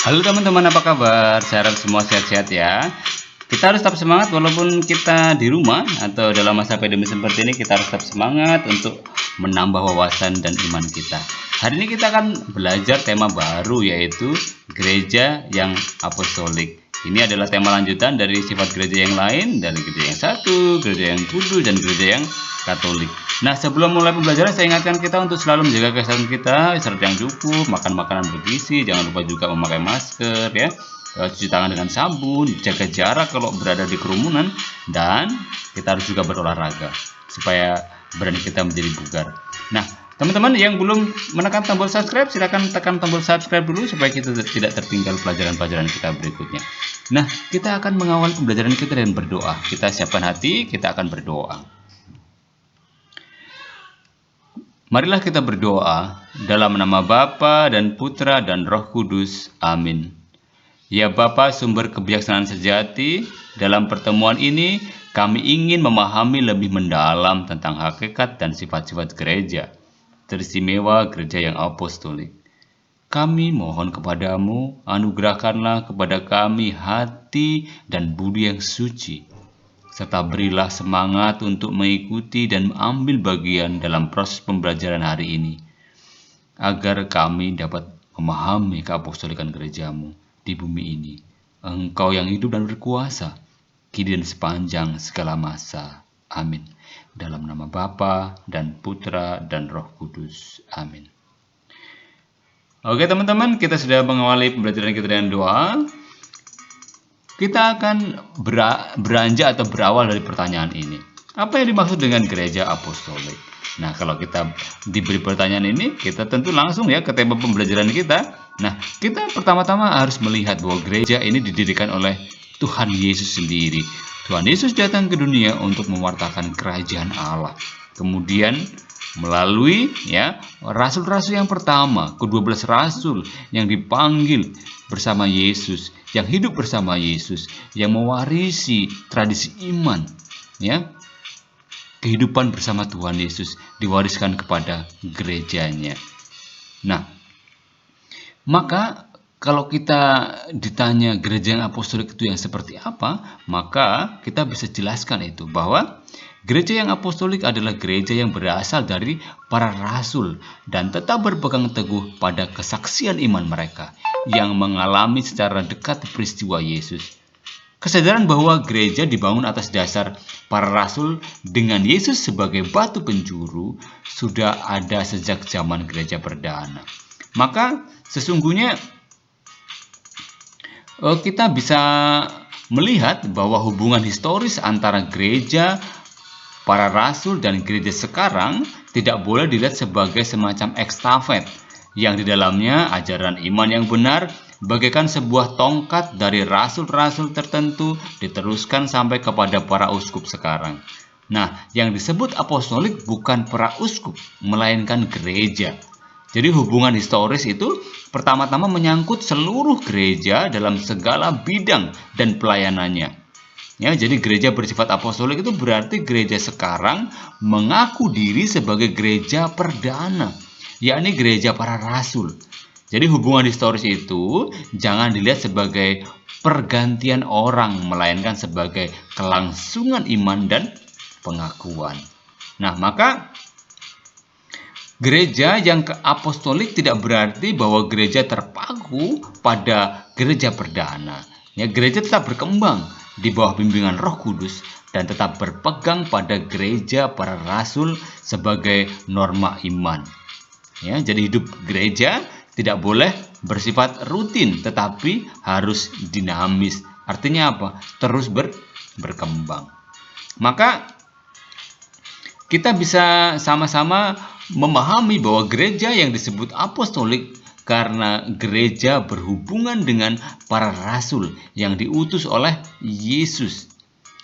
Halo teman-teman, apa kabar? Saya harap semua sehat-sehat ya. Kita harus tetap semangat walaupun kita di rumah atau dalam masa pandemi seperti ini, kita harus tetap semangat untuk menambah wawasan dan iman kita. Hari ini kita akan belajar tema baru, yaitu gereja yang apostolik. Ini adalah tema lanjutan dari sifat gereja yang lain, dari gereja yang satu, gereja yang kudus, dan gereja yang Katolik. Nah, sebelum mulai pembelajaran, saya ingatkan kita untuk selalu menjaga kesehatan kita, istirahat yang cukup, makan makanan bergizi, jangan lupa juga memakai masker, ya, cuci tangan dengan sabun, jaga jarak kalau berada di kerumunan, dan kita harus juga berolahraga supaya badan kita menjadi bugar. Nah, teman-teman yang belum menekan tombol subscribe, silakan tekan tombol subscribe dulu supaya kita tidak tertinggal pelajaran-pelajaran kita berikutnya. Nah, kita akan mengawal pembelajaran kita dengan berdoa. Kita siapkan hati, kita akan berdoa. Marilah kita berdoa dalam nama Bapa dan Putra dan Roh Kudus. Amin. Ya Bapa, sumber kebijaksanaan sejati, dalam pertemuan ini kami ingin memahami lebih mendalam tentang hakikat dan sifat-sifat gereja, teristimewa gereja yang apostolik. Kami mohon kepadamu, anugerahkanlah kepada kami hati dan budi yang suci, serta berilah semangat untuk mengikuti dan mengambil bagian dalam proses pembelajaran hari ini, agar kami dapat memahami keapostolikan gerejamu di bumi ini. Engkau yang hidup dan berkuasa, kini dan sepanjang segala masa. Amin. Dalam nama Bapa dan Putra dan Roh Kudus. Amin. Oke teman-teman, kita sudah mengawali pembelajaran kita dengan doa. Kita akan beranjak atau berawal dari pertanyaan ini. Apa yang dimaksud dengan gereja apostolik? Nah, kalau kita diberi pertanyaan ini, kita tentu langsung ya ke tema pembelajaran kita. Nah, kita pertama-tama harus melihat bahwa gereja ini didirikan oleh Tuhan Yesus sendiri. Tuhan Yesus datang ke dunia untuk mewartakan kerajaan Allah. Kemudian melalui ya rasul-rasul yang pertama, ke-12 rasul yang dipanggil bersama Yesus, yang hidup bersama Yesus, yang mewarisi tradisi iman, ya, kehidupan bersama Tuhan Yesus diwariskan kepada gerejanya. Nah, maka kalau kita ditanya gereja yang apostolik itu yang seperti apa, maka kita bisa jelaskan itu bahwa gereja yang apostolik adalah gereja yang berasal dari para rasul dan tetap berpegang teguh pada kesaksian iman mereka yang mengalami secara dekat peristiwa Yesus. Kesadaran bahwa gereja dibangun atas dasar para rasul dengan Yesus sebagai batu penjuru sudah ada sejak zaman gereja perdana. Maka sesungguhnya kita bisa melihat bahwa hubungan historis antara gereja para rasul dan gereja sekarang tidak boleh dilihat sebagai semacam estafet yang di dalamnya ajaran iman yang benar bagaikan sebuah tongkat dari rasul-rasul tertentu diteruskan sampai kepada para uskup sekarang. Nah, yang disebut apostolik bukan para uskup, melainkan gereja. Jadi hubungan historis itu pertama-tama menyangkut seluruh gereja dalam segala bidang dan pelayanannya. Ya, jadi gereja bersifat apostolik itu berarti gereja sekarang mengaku diri sebagai gereja perdana, yakni gereja para rasul. Jadi hubungan historis itu jangan dilihat sebagai pergantian orang, melainkan sebagai kelangsungan iman dan pengakuan. Nah, maka gereja yang apostolik tidak berarti bahwa gereja terpaku pada gereja perdana. Ya, gereja tetap berkembang di bawah bimbingan Roh Kudus dan tetap berpegang pada gereja para rasul sebagai norma iman. Ya, jadi hidup gereja tidak boleh bersifat rutin, tetapi harus dinamis. Artinya apa? Terus berkembang. Maka kita bisa sama-sama memahami bahwa gereja yang disebut apostolik karena gereja berhubungan dengan para rasul yang diutus oleh Yesus.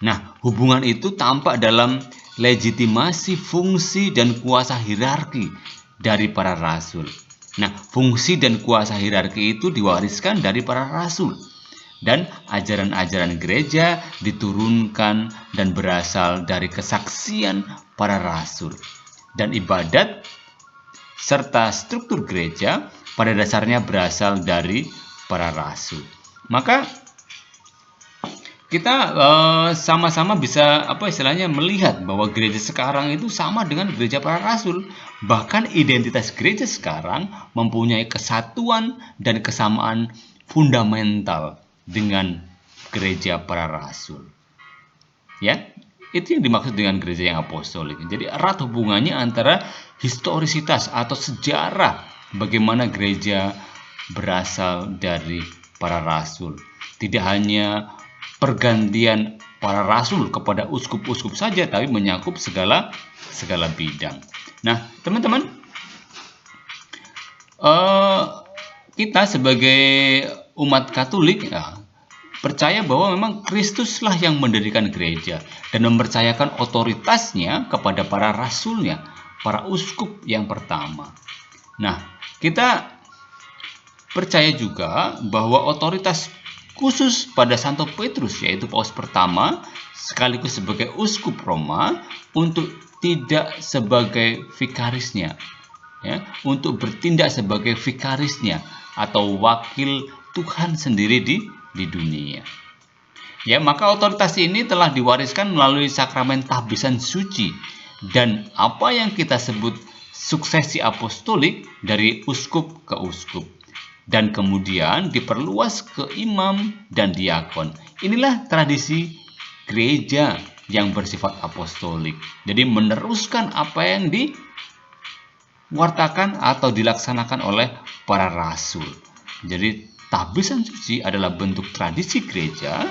Nah, hubungan itu tampak dalam legitimasi fungsi dan kuasa hierarki dari para rasul. Nah, fungsi dan kuasa hierarki itu diwariskan dari para rasul. Dan ajaran-ajaran gereja diturunkan dan berasal dari kesaksian para rasul. Dan ibadat serta struktur gereja pada dasarnya berasal dari para rasul. Maka kita sama-sama bisa melihat bahwa gereja sekarang itu sama dengan gereja para rasul. Bahkan identitas gereja sekarang mempunyai kesatuan dan kesamaan fundamental dengan gereja para rasul. Ya, itu yang dimaksud dengan gereja yang apostolik. Jadi erat hubungannya antara historisitas atau sejarah bagaimana gereja berasal dari para rasul. Tidak hanya pergantian para rasul kepada uskup-uskup saja, tapi menyakup segala bidang. Nah, teman-teman, kita sebagai umat Katolik percaya bahwa memang Kristuslah yang mendirikan gereja dan mempercayakan otoritasnya kepada para rasulnya, para uskup yang pertama. Nah, kita percaya juga bahwa otoritas khusus pada Santo Petrus, yaitu Paus pertama, sekaligus sebagai uskup Roma, untuk tidak sebagai vikarisnya, untuk bertindak sebagai vikarisnya atau wakil Tuhan sendiri di dunia. Ya, maka otoritas ini telah diwariskan melalui sakramen tahbisan suci dan apa yang kita sebut suksesi apostolik dari uskup ke uskup, dan kemudian diperluas ke imam dan diakon. Inilah tradisi gereja yang bersifat apostolik. Jadi meneruskan apa yang diwartakan atau dilaksanakan oleh para rasul. Jadi tahbisan suci adalah bentuk tradisi gereja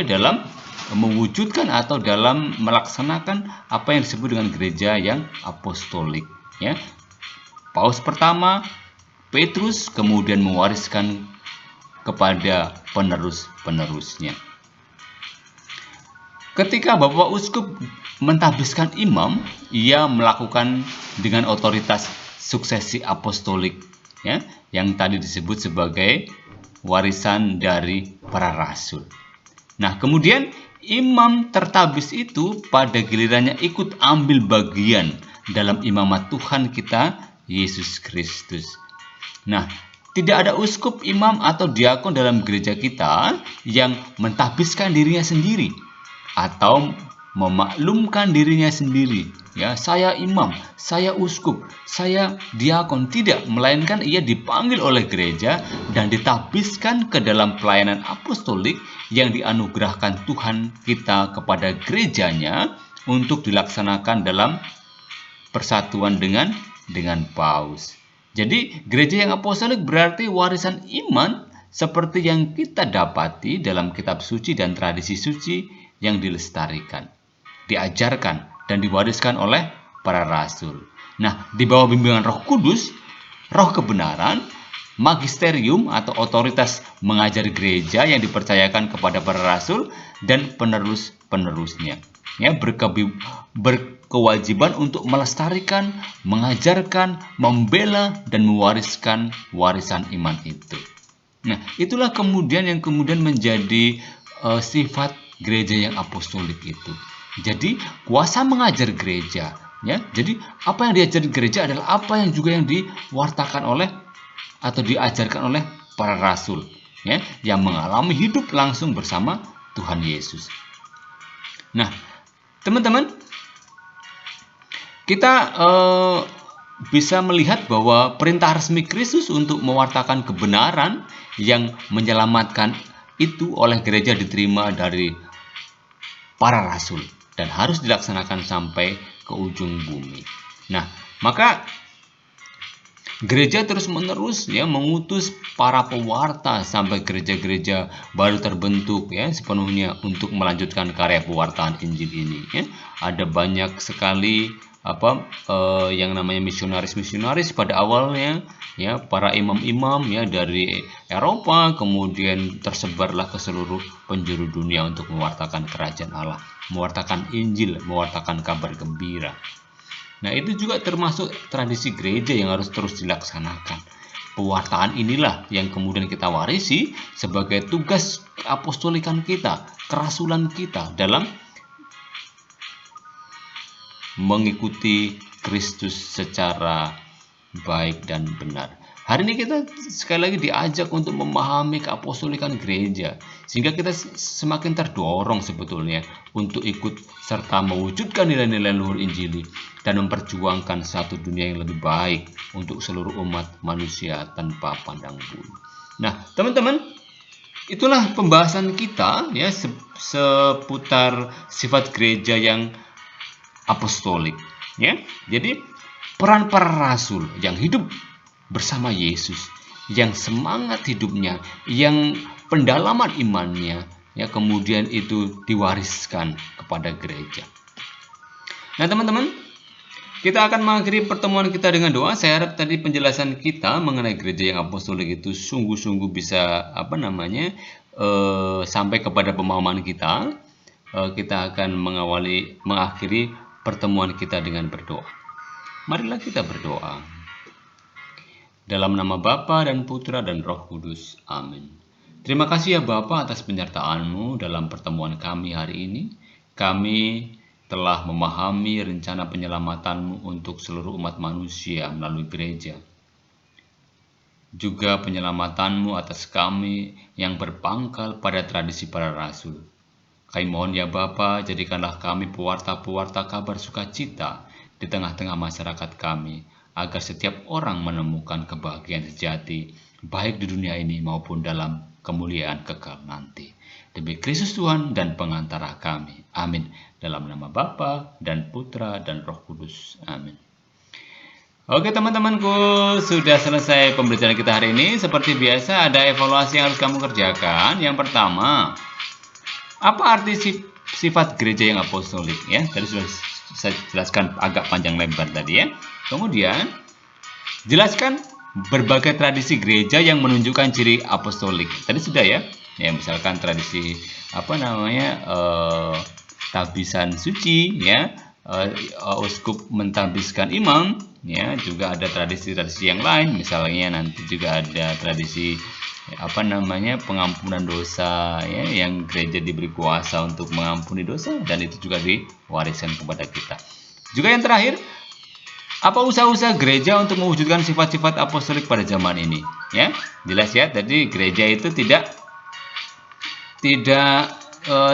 dalam mewujudkan atau dalam melaksanakan apa yang disebut dengan gereja yang apostolik. Paus pertama Petrus kemudian mewariskan kepada penerus-penerusnya. Ketika Bapak Uskup mentahbiskan imam, ia melakukan dengan otoritas suksesi apostolik, yang tadi disebut sebagai warisan dari para rasul. Nah, kemudian imam tertabis itu pada gilirannya ikut ambil bagian dalam imamat Tuhan kita Yesus Kristus. Nah, tidak ada uskup, imam, atau diakon dalam gereja kita yang mentahbiskan dirinya sendiri atau memaklumkan dirinya sendiri. Saya imam, saya uskup, saya diakon. Tidak, melainkan ia dipanggil oleh gereja dan ditahbiskan ke dalam pelayanan apostolik yang dianugerahkan Tuhan kita kepada gerejanya untuk dilaksanakan dalam persatuan dengan Paus. Jadi gereja yang apostolik berarti warisan iman seperti yang kita dapati dalam kitab suci dan tradisi suci yang dilestarikan, diajarkan, dan diwariskan oleh para rasul. Nah, di bawah bimbingan Roh Kudus, Roh kebenaran, magisterium atau otoritas mengajar gereja yang dipercayakan kepada para rasul dan penerus-penerusnya, berkewajiban untuk melestarikan, mengajarkan, membela, dan mewariskan warisan iman itu. Nah, itulah kemudian yang menjadi sifat gereja yang apostolik itu. Jadi kuasa mengajar gereja, Jadi apa yang diajarkan gereja adalah apa yang diwartakan oleh atau diajarkan oleh para rasul, yang mengalami hidup langsung bersama Tuhan Yesus. Nah, teman-teman, kita bisa melihat bahwa perintah resmi Kristus untuk mewartakan kebenaran yang menyelamatkan itu oleh gereja diterima dari para rasul dan harus dilaksanakan sampai ke ujung bumi. Nah, maka gereja terus-menerus mengutus para pewarta sampai gereja-gereja baru terbentuk sepenuhnya untuk melanjutkan karya pewartaan Injil ini. Ada banyak sekali yang namanya misionaris pada awalnya, para imam-imam dari Eropa, kemudian tersebarlah ke seluruh penjuru dunia untuk mewartakan kerajaan Allah, mewartakan Injil, mewartakan kabar gembira. Nah, itu juga termasuk tradisi gereja yang harus terus dilaksanakan. Pewartaan inilah yang kemudian kita warisi sebagai tugas apostolikan kita, kerasulan kita dalam mengikuti Kristus secara baik dan benar. Hari ini kita sekali lagi diajak untuk memahami keapostolikan gereja, sehingga kita semakin terdorong sebetulnya untuk ikut serta mewujudkan nilai-nilai luhur Injili dan memperjuangkan satu dunia yang lebih baik untuk seluruh umat manusia tanpa pandang bulu. Nah, teman-teman, itulah pembahasan kita ya seputar sifat gereja yang apostolik ya. Jadi peran para rasul yang hidup bersama Yesus, yang semangat hidupnya, yang pendalaman imannya, ya kemudian itu diwariskan kepada gereja. Nah teman-teman, kita akan mengakhiri pertemuan kita dengan doa. Saya harap tadi penjelasan kita mengenai gereja yang apostolik itu sungguh-sungguh bisa sampai kepada pemahaman kita. Kita akan mengakhiri pertemuan kita dengan berdoa. Marilah kita berdoa. Dalam nama Bapa dan Putra dan Roh Kudus. Amin. Terima kasih ya Bapa atas penyertaan-Mu dalam pertemuan kami hari ini. Kami telah memahami rencana penyelamatanmu untuk seluruh umat manusia melalui gereja. Juga penyelamatanmu atas kami yang berpangkal pada tradisi para rasul. Kami mohon ya Bapa, jadikanlah kami pewarta-pewarta kabar sukacita di tengah-tengah masyarakat kami, agar setiap orang menemukan kebahagiaan sejati, baik di dunia ini maupun dalam kemuliaan kekal nanti. Demi Kristus Tuhan dan pengantara kami. Amin. Dalam nama Bapa dan Putra dan Roh Kudus. Amin. Oke teman-temanku, sudah selesai pembelajaran kita hari ini. Seperti biasa ada evaluasi yang harus kamu kerjakan. Yang pertama, apa arti sifat gereja yang apostolik? Ya, tadi sudah saya jelaskan agak panjang lebar tadi ya. Kemudian jelaskan berbagai tradisi gereja yang menunjukkan ciri apostolik. Tadi sudah ya. Ya misalkan tradisi tabisan suci ya, uskup mentabiskan imam ya, juga ada tradisi-tradisi yang lain, misalnya nanti juga ada tradisi pengampunan dosa ya, yang gereja diberi kuasa untuk mengampuni dosa dan itu juga diwariskan kepada kita. Juga yang terakhir, apa usaha-usaha gereja untuk mewujudkan sifat-sifat apostolik pada zaman ini ya. Jelas ya, tadi gereja itu tidak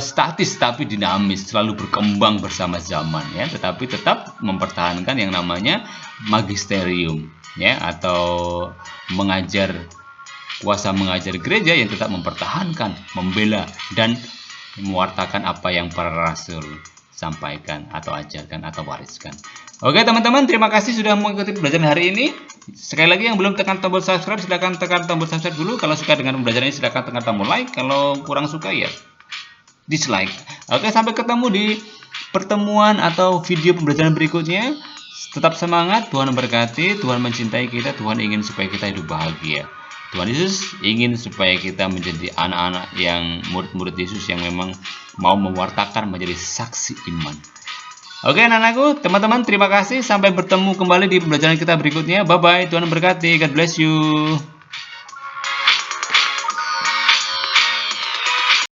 statis tapi dinamis, selalu berkembang bersama zaman ya, tetapi tetap mempertahankan yang namanya magisterium ya, atau kuasa mengajar gereja yang tetap mempertahankan, membela dan mewartakan apa yang para rasul sampaikan atau ajarkan atau wariskan. Oke teman-teman, terima kasih sudah mengikuti pembelajaran hari ini. Sekali lagi yang belum tekan tombol subscribe, silahkan tekan tombol subscribe dulu. Kalau suka dengan pembelajaran ini silahkan tekan tombol like. Kalau kurang suka ya dislike. Oke, sampai ketemu di pertemuan atau video pembelajaran berikutnya. Tetap semangat, Tuhan memberkati, Tuhan mencintai kita, Tuhan ingin supaya kita hidup bahagia. Tuhan Yesus ingin supaya kita menjadi anak-anak yang murid-murid Yesus yang memang mau mewartakan menjadi saksi iman. Oke anak-anakku, teman-teman terima kasih. Sampai bertemu kembali di pembelajaran kita berikutnya. Bye-bye, Tuhan memberkati. God bless you.